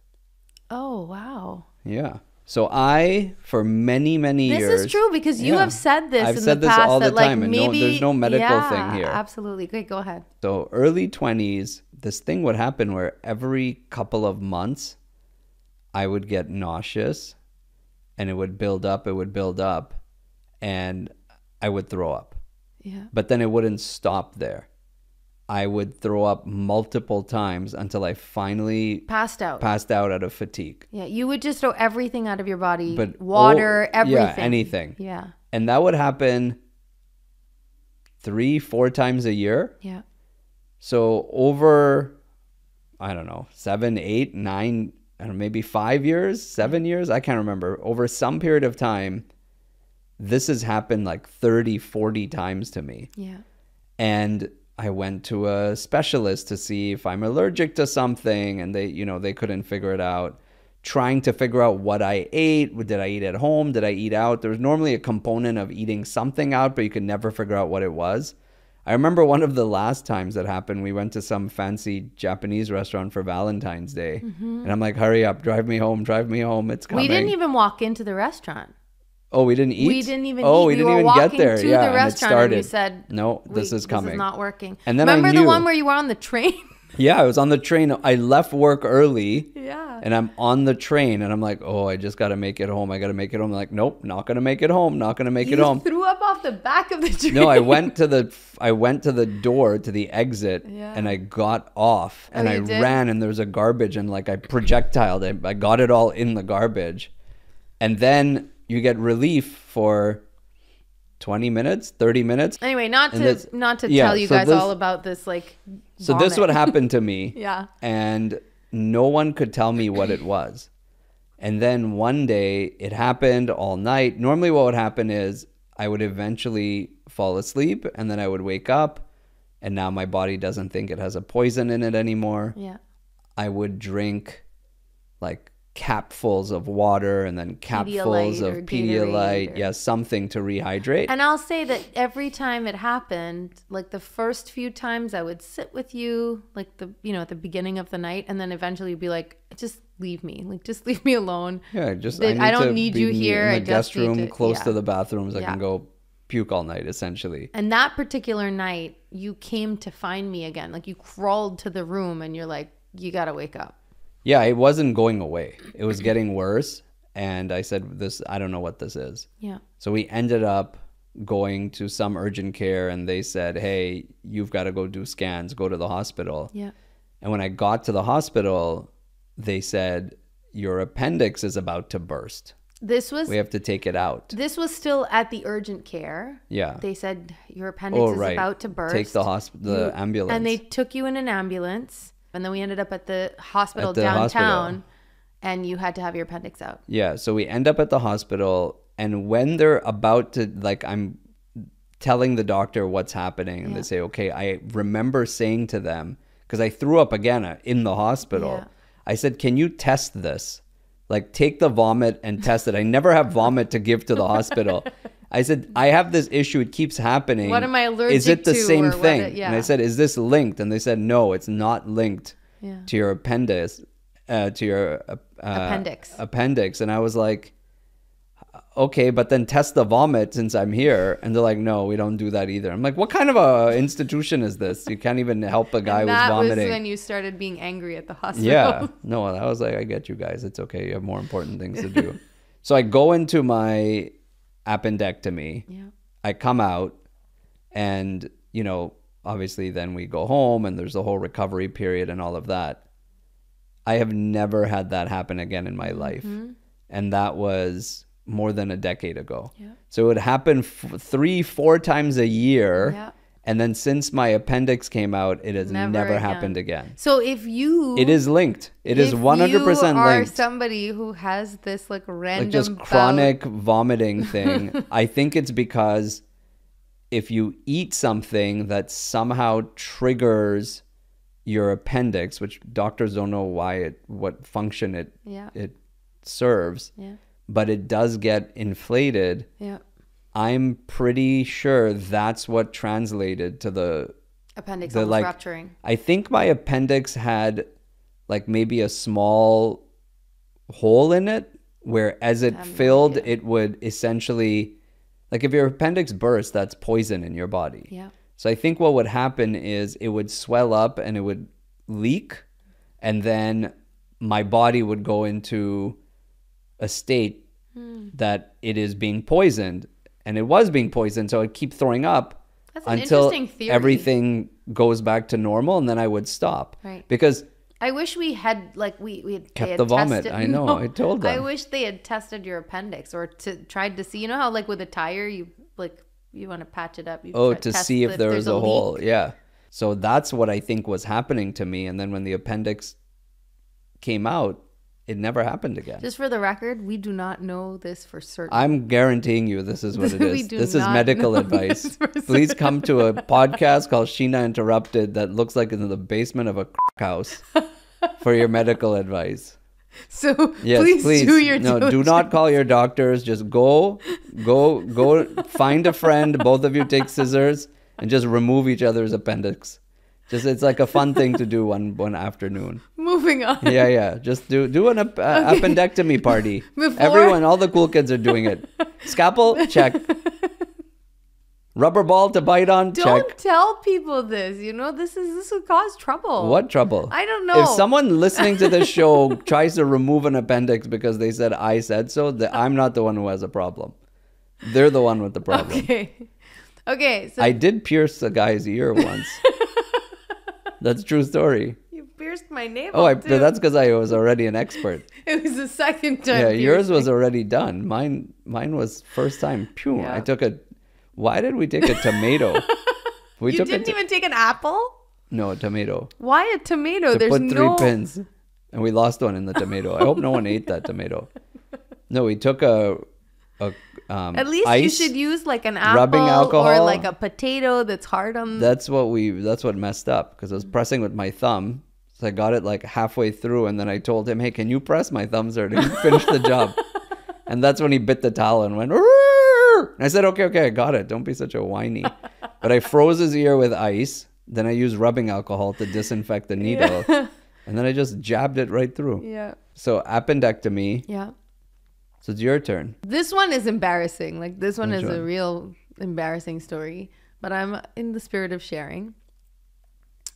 Speaker 1: Oh, wow.
Speaker 2: Yeah. So I, for many, many years.
Speaker 1: This is true because you
Speaker 2: Yeah.
Speaker 1: have said this
Speaker 2: I've
Speaker 1: in
Speaker 2: said
Speaker 1: the
Speaker 2: this
Speaker 1: past
Speaker 2: all the
Speaker 1: that like
Speaker 2: time, and
Speaker 1: maybe
Speaker 2: there's no medical thing here.
Speaker 1: Absolutely. Great, go ahead.
Speaker 2: So early 20s, this thing would happen where every couple of months I would get nauseous and it would build up, and I would throw up.
Speaker 1: Yeah.
Speaker 2: But then it wouldn't stop there. I would throw up multiple times until I finally
Speaker 1: Passed out.
Speaker 2: passed out out of fatigue.
Speaker 1: Yeah, you would just throw everything out of your body,
Speaker 2: But
Speaker 1: water, everything.
Speaker 2: Yeah, anything.
Speaker 1: Yeah.
Speaker 2: And that would happen 3-4 times a year.
Speaker 1: Yeah.
Speaker 2: So over, I don't know, 7, 8, 9, I don't know, maybe 5 years, 7 years, I can't remember. Over some period of time, this has happened like 30, 40 times to me.
Speaker 1: Yeah.
Speaker 2: And I went to a specialist to see if I'm allergic to something, and they couldn't figure it out. Trying to figure out what I ate. Did I eat at home? Did I eat out? There was normally a component of eating something out, but you could never figure out what it was. I remember one of the last times that happened, we went to some fancy Japanese restaurant for Valentine's Day. And I'm like, hurry up, drive me home, it's coming.
Speaker 1: We didn't even walk into the restaurant.
Speaker 2: Oh, we didn't eat?
Speaker 1: We didn't even
Speaker 2: eat.
Speaker 1: We
Speaker 2: didn't
Speaker 1: were
Speaker 2: even
Speaker 1: walking
Speaker 2: get there.
Speaker 1: to
Speaker 2: Yeah,
Speaker 1: the restaurant and you said,
Speaker 2: no, this is coming.
Speaker 1: This is not working.
Speaker 2: And then
Speaker 1: remember
Speaker 2: I knew.
Speaker 1: The one where you were on the train?
Speaker 2: Yeah, I was on the train. I left work early.
Speaker 1: Yeah.
Speaker 2: And I'm on the train and I'm like, oh, I just got to make it home. I got to make it home. I'm like, nope, not going to make it home. Not going to make it home.
Speaker 1: You threw up off the back of the train.
Speaker 2: No, I went to the door, to the exit, and I got off and I ran and there was a garbage and like I projectiled. I got it all in the garbage. And then you get relief for 20 minutes, 30 minutes.
Speaker 1: Anyway, not to tell you guys all about this like
Speaker 2: So this what happened to me.
Speaker 1: Yeah.
Speaker 2: And no one could tell me what it was. And then one day it happened all night. Normally what would happen is I would eventually fall asleep and then I would wake up and now my body doesn't think it has a poison in it anymore.
Speaker 1: Yeah.
Speaker 2: I would drink like capfuls of water and then capfuls of Pedialyte. Yeah, something to rehydrate.
Speaker 1: And I'll say that every time it happened, like the first few times I would sit with you, like at the beginning of the night, and then eventually you'd be like, just leave me. Like, just leave me alone.
Speaker 2: Yeah,
Speaker 1: I don't need you here.
Speaker 2: In the guest room, close to the bathrooms. I can go puke all night, essentially.
Speaker 1: And that particular night, you came to find me again. Like, you crawled to the room and you're like, you got to wake up.
Speaker 2: Yeah, it wasn't going away. It was getting worse. And I said, I don't know what this is.
Speaker 1: Yeah.
Speaker 2: So we ended up going to some urgent care and they said, hey, you've got to go do scans, go to the hospital.
Speaker 1: Yeah.
Speaker 2: And when I got to the hospital, they said, your appendix is about to burst. We have to take it out.
Speaker 1: This was still at the urgent care.
Speaker 2: Yeah.
Speaker 1: They said, your appendix is about to burst.
Speaker 2: Take the ambulance.
Speaker 1: And they took you in an ambulance. And then we ended up at the hospital downtown, and you had to have your appendix out.
Speaker 2: Yeah, so we end up at the hospital, and when they're about to, like, I'm telling the doctor what's happening, and they say, okay, I remember saying to them, because I threw up again in the hospital, I said, can you test this? Like, take the vomit and test it. I never have vomit to give to the hospital. I said, I have this issue. It keeps happening.
Speaker 1: What am I allergic to?
Speaker 2: Is it the same thing? And I said, is this linked? And they said, no, it's not linked to your appendix, appendix. And I was like, okay, but then test the vomit since I'm here. And they're like, no, we don't do that either. I'm like, what kind of a institution is this? You can't even help a guy who's vomiting.
Speaker 1: That was when you started being angry at the hospital.
Speaker 2: Yeah. No, I was like, I get you guys. It's okay. You have more important things to do. So I go into my appendectomy.
Speaker 1: Yeah.
Speaker 2: I come out and, obviously then we go home and there's a whole recovery period and all of that. I have never had that happen again in my life. And that was more than a decade ago. Yeah. So it would happen 3-4 times a year. Yeah. And then since my appendix came out, it has never happened again.
Speaker 1: So if you...
Speaker 2: It is linked. It is 100% linked. If you are
Speaker 1: somebody who has this like random...
Speaker 2: Like just chronic vomiting thing, I think it's because if you eat something that somehow triggers your appendix, which doctors don't know what function it serves, but it does get inflated. Yeah. I'm pretty sure that's what translated to the
Speaker 1: appendix almost rupturing.
Speaker 2: I think my appendix had like maybe a small hole in it where as it filled, it would essentially, like if your appendix bursts, that's poison in your body.
Speaker 1: Yeah.
Speaker 2: So I think what would happen is it would swell up and it would leak, and then my body would go into a state that it is being poisoned. And it was being poisoned, so I'd keep throwing up until everything goes back to normal, and then I would stop.
Speaker 1: Right.
Speaker 2: Because
Speaker 1: I wish we had we had
Speaker 2: kept the vomit. I know. No, I told them.
Speaker 1: I wish they had tested your appendix or tried to see. You know how like with a tire, you want to patch it up.
Speaker 2: To see if there was a hole. Yeah. So that's what I think was happening to me. And then when the appendix came out, it never happened again.
Speaker 1: Just for the record, we do not know this for certain.
Speaker 2: I'm guaranteeing you this is what it is. This is medical advice. Please come to a podcast called Sheena Interrupted that looks like in the basement of a house for your medical advice.
Speaker 1: So yes, please do your
Speaker 2: do not call your doctors. Just go find a friend. Both of you take scissors and just remove each other's appendix. Just it's like a fun thing to do one afternoon.
Speaker 1: Moving on.
Speaker 2: Yeah. Just do an appendectomy party. Everyone, all the cool kids are doing it. Scalpel, check. Rubber ball to bite on, check.
Speaker 1: Don't tell people this. You know, this would cause trouble.
Speaker 2: What trouble?
Speaker 1: I don't know.
Speaker 2: If someone listening to this show tries to remove an appendix because they said I said so, I'm not the one who has a problem. They're the one with the problem.
Speaker 1: Okay. So
Speaker 2: I did pierce a guy's ear once. That's a true story.
Speaker 1: You pierced my navel.
Speaker 2: Oh, that's because I was already an expert.
Speaker 1: It was the second time.
Speaker 2: Yeah, yours was already done. Mine was first time. Pew!
Speaker 1: Yeah.
Speaker 2: I took a. Why did we take a tomato?
Speaker 1: You didn't even take an apple?
Speaker 2: No, a tomato.
Speaker 1: Why a tomato?
Speaker 2: To put 3 pins, and we lost one in the tomato. I hope no one ate that tomato. No, we took
Speaker 1: at least
Speaker 2: ice,
Speaker 1: you should use like an apple
Speaker 2: rubbing alcohol.
Speaker 1: or like a potato that's hard on.
Speaker 2: That's what messed up, because I was pressing with my thumb. So I got it like halfway through, and then I told him, "Hey, can you press my thumb, sir, to finish the job?" And that's when he bit the towel and went. Rrr! And I said, "Okay, I got it. Don't be such a whiny." But I froze his ear with ice. Then I used rubbing alcohol to disinfect the needle, and then I just jabbed it right through.
Speaker 1: Yeah.
Speaker 2: So appendectomy.
Speaker 1: Yeah.
Speaker 2: So it's your turn.
Speaker 1: This one is embarrassing. Like this one
Speaker 2: Which
Speaker 1: is a
Speaker 2: one?
Speaker 1: real embarrassing story, but I'm in the spirit of sharing.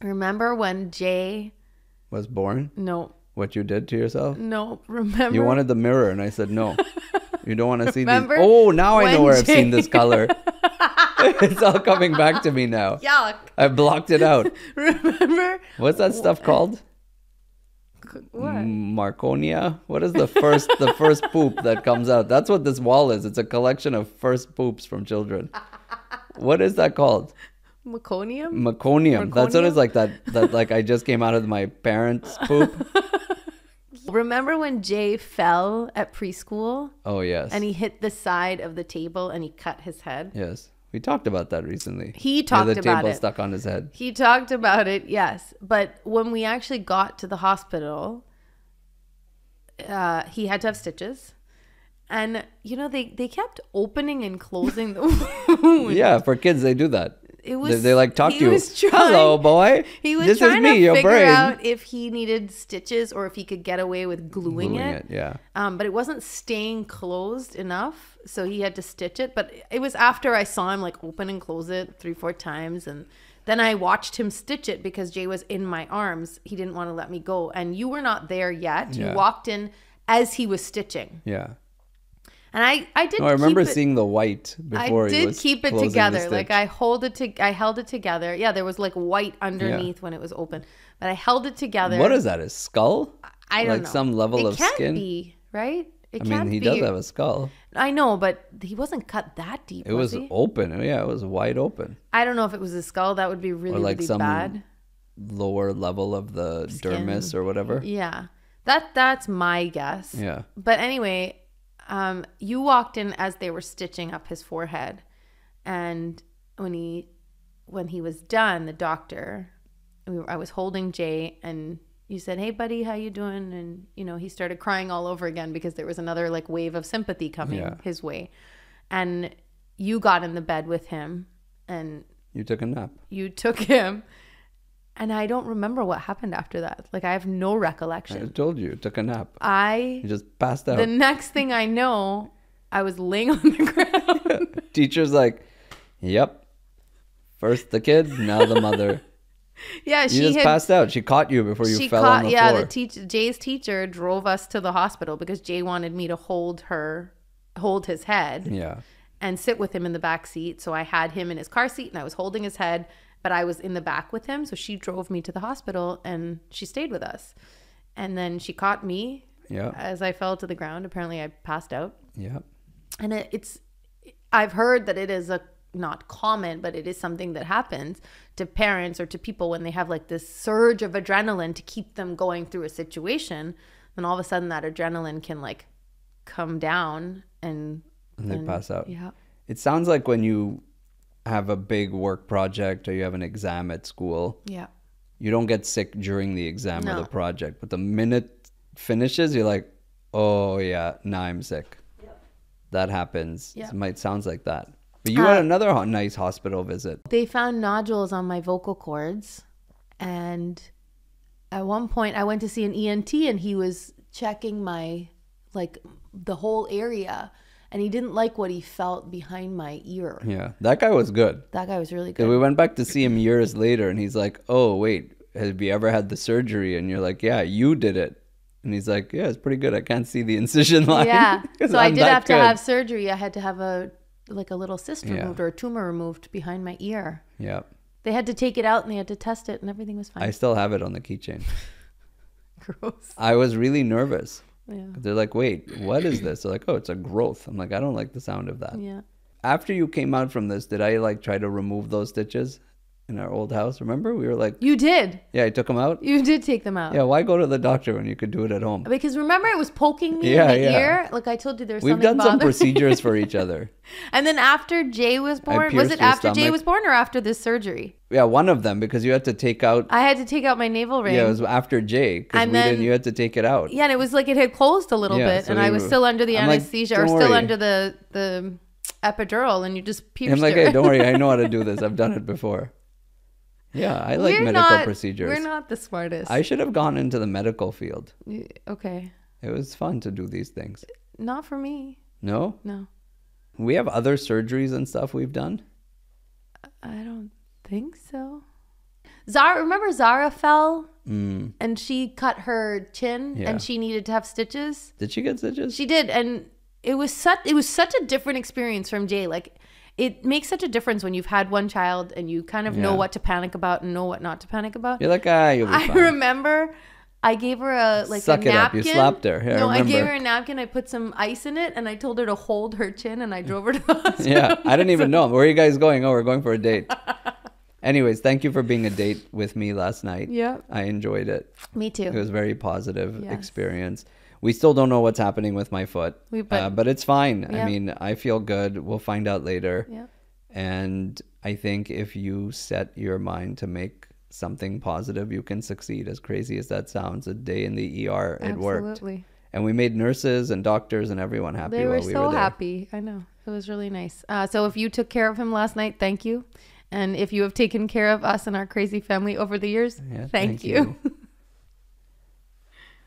Speaker 1: Remember when Jay?
Speaker 2: Was born?
Speaker 1: No.
Speaker 2: What you did to yourself?
Speaker 1: No. Remember?
Speaker 2: You wanted the mirror, and I said no. You don't want to see these.
Speaker 1: Remember
Speaker 2: Oh, now I know
Speaker 1: when
Speaker 2: where I've
Speaker 1: Jay-
Speaker 2: seen this color. It's all coming back to me now.
Speaker 1: Yuck.
Speaker 2: I blocked it out.
Speaker 1: Remember?
Speaker 2: What's that stuff called?
Speaker 1: What?
Speaker 2: Marconia? What is the first poop that comes out? That's what this wall is. It's a collection of first poops from children. What is that called?
Speaker 1: Meconium?
Speaker 2: Meconium. That's what it's like that like I just came out of my parents' poop.
Speaker 1: Remember when Jay fell at preschool
Speaker 2: Oh, yes.
Speaker 1: and he hit the side of the table and he cut his head?
Speaker 2: Yes. We talked about that recently.
Speaker 1: He talked
Speaker 2: the
Speaker 1: about
Speaker 2: table
Speaker 1: it.
Speaker 2: stuck on his head.
Speaker 1: He talked about it, yes. But when we actually got to the hospital, he had to have stitches. And, you know, they kept opening and closing the wound.
Speaker 2: Yeah, for kids, they do that.
Speaker 1: It was,
Speaker 2: they like talk to you.
Speaker 1: Was trying,
Speaker 2: Hello, boy.
Speaker 1: He was
Speaker 2: this
Speaker 1: trying
Speaker 2: is me,
Speaker 1: to
Speaker 2: your
Speaker 1: figure
Speaker 2: brain.
Speaker 1: out if he needed stitches or if he could get away with gluing it.
Speaker 2: Yeah.
Speaker 1: But it wasn't staying closed enough, so he had to stitch it. But it was after I saw him like open and close it 3-4 times, and then I watched him stitch it because Jay was in my arms. He didn't want to let me go, and you were not there yet.
Speaker 2: Yeah.
Speaker 1: You walked in as he was stitching.
Speaker 2: Yeah.
Speaker 1: And I did.
Speaker 2: No, I remember
Speaker 1: keep it,
Speaker 2: seeing the white before.
Speaker 1: I
Speaker 2: he
Speaker 1: did
Speaker 2: was
Speaker 1: keep it
Speaker 2: closing the
Speaker 1: together.
Speaker 2: stitch.
Speaker 1: Like I held it together. Yeah, there was like white underneath when it was open, but I held it together.
Speaker 2: What is that? His skull?
Speaker 1: I don't know.
Speaker 2: Like some level of
Speaker 1: It can't
Speaker 2: skin?
Speaker 1: be, right? It
Speaker 2: I
Speaker 1: can't
Speaker 2: mean, he
Speaker 1: be.
Speaker 2: does have a skull.
Speaker 1: I know, but he wasn't cut that deep.
Speaker 2: It was
Speaker 1: he?
Speaker 2: open. Yeah, it was wide open.
Speaker 1: I don't know if it was a skull. That would be really,
Speaker 2: Or like
Speaker 1: really
Speaker 2: some
Speaker 1: bad.
Speaker 2: lower level of the
Speaker 1: Skin.
Speaker 2: dermis or whatever.
Speaker 1: Yeah, that's my guess.
Speaker 2: Yeah.
Speaker 1: But anyway, you walked in as they were stitching up his forehead, and when he was done, the doctor, I was holding Jay, and you said, "Hey, buddy, how you doing?" And you know, he started crying all over again because there was another like wave of sympathy coming his way, and you got in the bed with him, and
Speaker 2: You took a nap.
Speaker 1: you took him. And I don't remember what happened after that. Like, I have no
Speaker 2: I
Speaker 1: recollection.
Speaker 2: told you, took a nap.
Speaker 1: You
Speaker 2: You just passed out.
Speaker 1: the next thing I know, I was laying on the ground.
Speaker 2: Teacher's like, yep. First the kid, now the mother.
Speaker 1: Yeah,
Speaker 2: You
Speaker 1: she
Speaker 2: just
Speaker 1: had
Speaker 2: passed out. She caught you before you fell on the floor.
Speaker 1: Jay's teacher drove us to the hospital because Jay wanted me to hold his head
Speaker 2: Yeah.
Speaker 1: and sit with him in the back seat. So I had him in his car seat and I was holding his head, but I was in the back with him. So she drove me to the hospital and she stayed with us. And then she caught me
Speaker 2: Yeah.
Speaker 1: as I fell to the ground. Apparently I passed out.
Speaker 2: Yeah.
Speaker 1: And I've heard that it is not common, but it is something that happens to parents or to people when they have like this surge of adrenaline to keep them going through a situation. Then all of a sudden that adrenaline can like come down and
Speaker 2: they pass out.
Speaker 1: Yeah.
Speaker 2: It sounds like when you have a big work project or you have an exam at school,
Speaker 1: Yeah.
Speaker 2: you don't get sick during the exam or
Speaker 1: No.
Speaker 2: the project. But the minute it finishes, you're like, oh, yeah, now I'm sick. Yep. That happens.
Speaker 1: Yeah.
Speaker 2: It sounds like that. But you had another nice hospital visit.
Speaker 1: They found nodules on my vocal cords. And at one point I went to see an ENT and he was checking my, like, the whole area. And he didn't like what he felt behind my ear.
Speaker 2: Yeah, that guy was good.
Speaker 1: That guy was really
Speaker 2: So
Speaker 1: good.
Speaker 2: we went back to see him years later, and he's like, "Oh, wait, have you ever had the surgery?" And you're like, "Yeah, you did it." And he's like, "Yeah, it's pretty good. I can't see the incision line."
Speaker 1: Yeah.
Speaker 2: 'Cause
Speaker 1: So I
Speaker 2: I'm
Speaker 1: did
Speaker 2: that
Speaker 1: have to
Speaker 2: good.
Speaker 1: have surgery. I had to have a little cyst
Speaker 2: Yeah.
Speaker 1: removed or a tumor removed behind my ear.
Speaker 2: Yeah,
Speaker 1: They had to take it out and they had to test it and everything was fine.
Speaker 2: I still have it on the keychain.
Speaker 1: Gross.
Speaker 2: I was really nervous.
Speaker 1: Yeah.
Speaker 2: They're like, "Wait, what is this?" They're like, "Oh, it's a growth." I'm like, "I don't like the sound of that."
Speaker 1: Yeah.
Speaker 2: After you came out from this, did I like try to remove those stitches in our old house? Remember, we were like,
Speaker 1: You did.
Speaker 2: "Yeah, I took them out."
Speaker 1: You did take them out.
Speaker 2: Yeah, why go to the doctor when you could do it at home?
Speaker 1: Because remember, it was poking me
Speaker 2: Yeah,
Speaker 1: in the
Speaker 2: yeah.
Speaker 1: ear. Like I told you, there was
Speaker 2: We've
Speaker 1: something
Speaker 2: done some
Speaker 1: bothering
Speaker 2: procedures
Speaker 1: me.
Speaker 2: for each other.
Speaker 1: And then after Jay was born, was
Speaker 2: pierced
Speaker 1: it
Speaker 2: your
Speaker 1: after Jay
Speaker 2: stomach.
Speaker 1: was born or after this surgery?
Speaker 2: Yeah, one of them, because you had to take out.
Speaker 1: I had to take out my navel ring.
Speaker 2: Yeah, it was after Jay, because
Speaker 1: And then-
Speaker 2: you had to take it out.
Speaker 1: Yeah, and it was like it had closed a little
Speaker 2: Yeah,
Speaker 1: bit,
Speaker 2: so
Speaker 1: and I
Speaker 2: you
Speaker 1: was
Speaker 2: were-
Speaker 1: still under the
Speaker 2: I'm like,
Speaker 1: anesthesia,
Speaker 2: "Don't
Speaker 1: or still
Speaker 2: worry."
Speaker 1: under the epidural, and you just pierced
Speaker 2: I'm like,
Speaker 1: it.
Speaker 2: "Hey, don't worry, I know how to do this. I've done it before." Yeah, I like medical procedures.
Speaker 1: We're not the smartest.
Speaker 2: I should have gone into the medical field.
Speaker 1: Okay,
Speaker 2: It was fun to do these things.
Speaker 1: not for me.
Speaker 2: No?
Speaker 1: No,
Speaker 2: We have other surgeries and stuff we've done.
Speaker 1: I don't think so. Remember Zara fell and she cut her chin
Speaker 2: Yeah.
Speaker 1: and she needed to have stitches.
Speaker 2: Did she get stitches?
Speaker 1: She did, and it was such a different experience from Jay. Like, it makes such a difference when you've had one child and you kind of know
Speaker 2: Yeah.
Speaker 1: what to panic about and know what not to panic about.
Speaker 2: You're like, you'll be
Speaker 1: I
Speaker 2: fine.
Speaker 1: remember I gave her a
Speaker 2: Suck
Speaker 1: a
Speaker 2: it up.
Speaker 1: napkin.
Speaker 2: You slapped her. Yeah,
Speaker 1: No,
Speaker 2: I
Speaker 1: I gave
Speaker 2: remember.
Speaker 1: her a napkin. I put some ice in it, and I told her to hold her chin, and I drove her to the hospital.
Speaker 2: Yeah, I didn't even know. Where are you guys going? Oh, we're going for a date. Anyways, thank you for being a date with me last night.
Speaker 1: Yeah,
Speaker 2: I enjoyed it.
Speaker 1: me too.
Speaker 2: It was a very positive
Speaker 1: Yes.
Speaker 2: experience. We still don't know what's happening with my foot, but it's fine.
Speaker 1: Yeah.
Speaker 2: I mean, I feel good. We'll find out later.
Speaker 1: Yeah.
Speaker 2: And I think if you set your mind to make something positive, you can succeed. As crazy as that sounds, a day in the ER, it worked.
Speaker 1: Absolutely.
Speaker 2: And we made nurses and doctors and everyone happy
Speaker 1: They were
Speaker 2: while we
Speaker 1: so
Speaker 2: were there.
Speaker 1: happy. I know. It was really nice. So if you took care of him last night, thank you. And if you have taken care of us and our crazy family over the years,
Speaker 2: Yeah,
Speaker 1: thank you.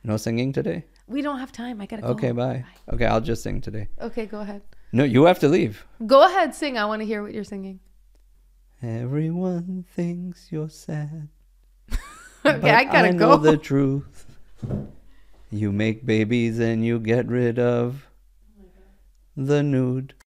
Speaker 2: No singing today?
Speaker 1: We don't have time. I gotta go.
Speaker 2: Okay, bye. Okay, I'll just sing today.
Speaker 1: Okay, go ahead.
Speaker 2: No, you have to leave.
Speaker 1: Go ahead, sing. I want to hear what you're singing.
Speaker 2: Everyone thinks you're sad.
Speaker 1: Okay, I gotta
Speaker 2: know
Speaker 1: go.
Speaker 2: the truth. You make babies and you get rid of the nude.